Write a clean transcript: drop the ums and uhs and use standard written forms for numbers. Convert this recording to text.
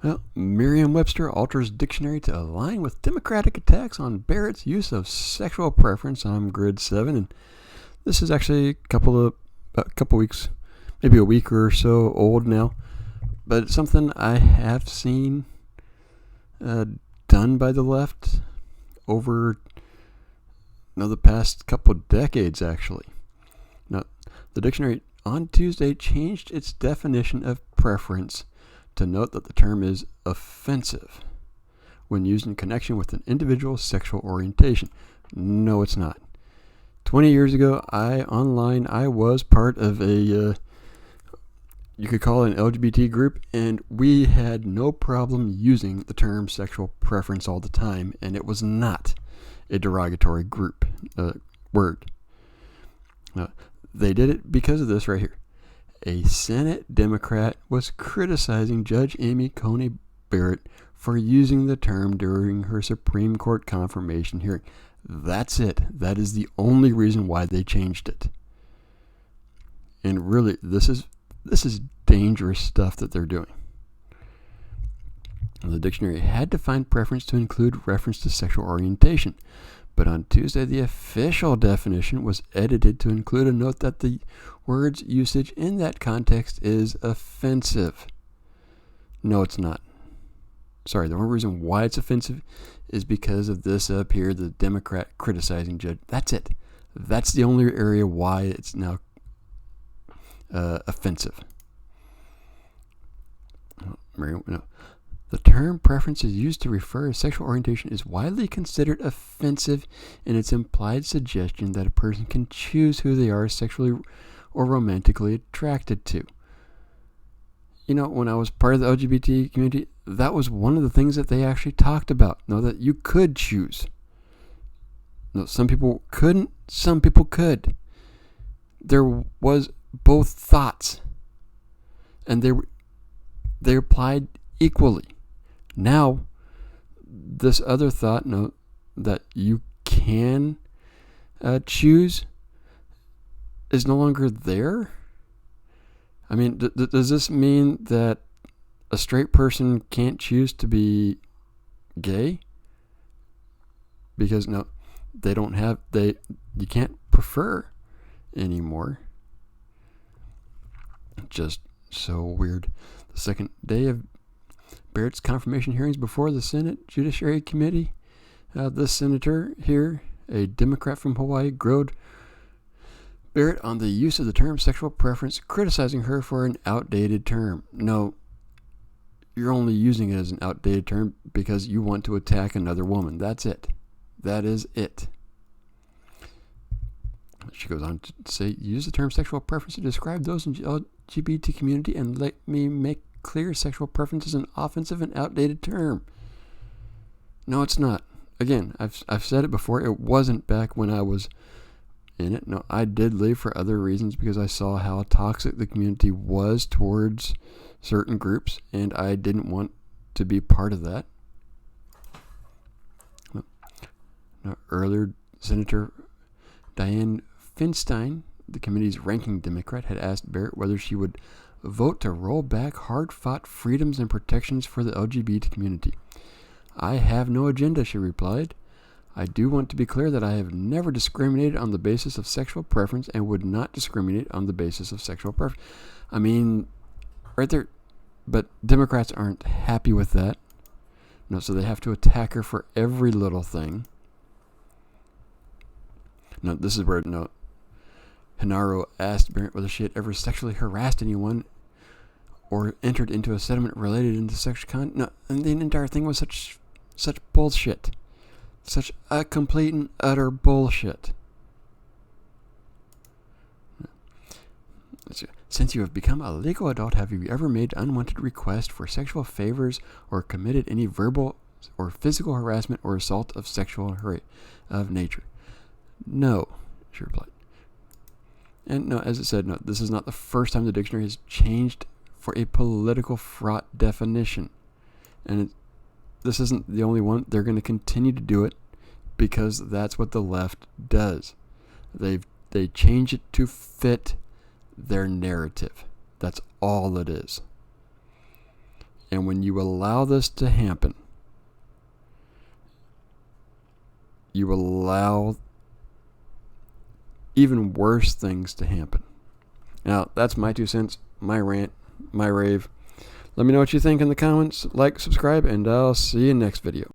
Well, Merriam-Webster alters dictionary to align with Democratic attacks on Barrett's use of sexual preference on grid 7. And this is actually a couple weeks, maybe a week or so old now. But it's something I have seen done by the left over the past couple decades, actually. Now, the dictionary on Tuesday changed its definition of preference to note that the term is offensive when used in connection with an individual's sexual orientation. No, it's not. 20 years ago, I was part of a, you could call it an LGBT group, and we had no problem using the term sexual preference all the time, and it was not a derogatory word. They did it because of this right here. A Senate Democrat was criticizing Judge Amy C Barrett for using the term during her Supreme Court confirmation hearing. That's it. That is the only reason why they changed it. And really, this is dangerous stuff that they're doing. The dictionary had to find preference to include reference to sexual orientation. But on Tuesday, the official definition was edited to include a note that the word's usage in that context is offensive. No, it's not. Sorry, the only reason why it's offensive is because of this up here, the Democrat criticizing judge. That's it. That's the only area why it's now offensive. No. The term preference is used to refer to sexual orientation is widely considered offensive in its implied suggestion that a person can choose who they are sexually or romantically attracted to. When I was part of the LGBT community, that was one of the things that they actually talked about. That you could choose. Some people couldn't, some people could. There was both thoughts, and they applied equally. Now, this other thought, that you can choose, is no longer there. I mean, does this mean that a straight person can't choose to be gay? Because they don't have, you can't prefer anymore. Just so weird. The second day of Barrett's confirmation hearings before the Senate Judiciary Committee, the senator here, a Democrat from Hawaii, grilled Barrett on the use of the term sexual preference, criticizing her for an outdated term. No, you're only using it as an outdated term because you want to attack another woman. That's it. That is it. She goes on to say, use the term sexual preference to describe those in the LGBT community and let me make clear sexual preference is an offensive and outdated term. No, it's not. Again, I've said it before. It wasn't back when I was in it. No, I did leave for other reasons because I saw how toxic the community was towards certain groups, and I didn't want to be part of that. Now, earlier, Senator Dianne Feinstein, the committee's ranking Democrat, had asked Barrett whether she would vote to roll back hard-fought freedoms and protections for the LGBT community. I have no agenda, she replied. I do want to be clear that I have never discriminated on the basis of sexual preference and would not discriminate on the basis of sexual preference. I mean, right there. But Democrats aren't happy with that. So they have to attack her for every little thing. This is where Hirono asked Barrett whether she had ever sexually harassed anyone or entered into a settlement related into sexual conduct. And the entire thing was such bullshit. Such a complete and utter bullshit. Since you have become a legal adult, have you ever made unwanted requests for sexual favors or committed any verbal or physical harassment or assault of sexual of nature? No, she replied. And no, as it said, no, this is not the first time the dictionary has changed for a political fraught definition. And this isn't the only one. They're going to continue to do it because that's what the left does. They change it to fit their narrative. That's all it is. And when you allow this to happen, you allow even worse things to happen. Now, that's my 2 cents, my rant, my rave. Let me know what you think in the comments. Like, subscribe, and I'll see you next video.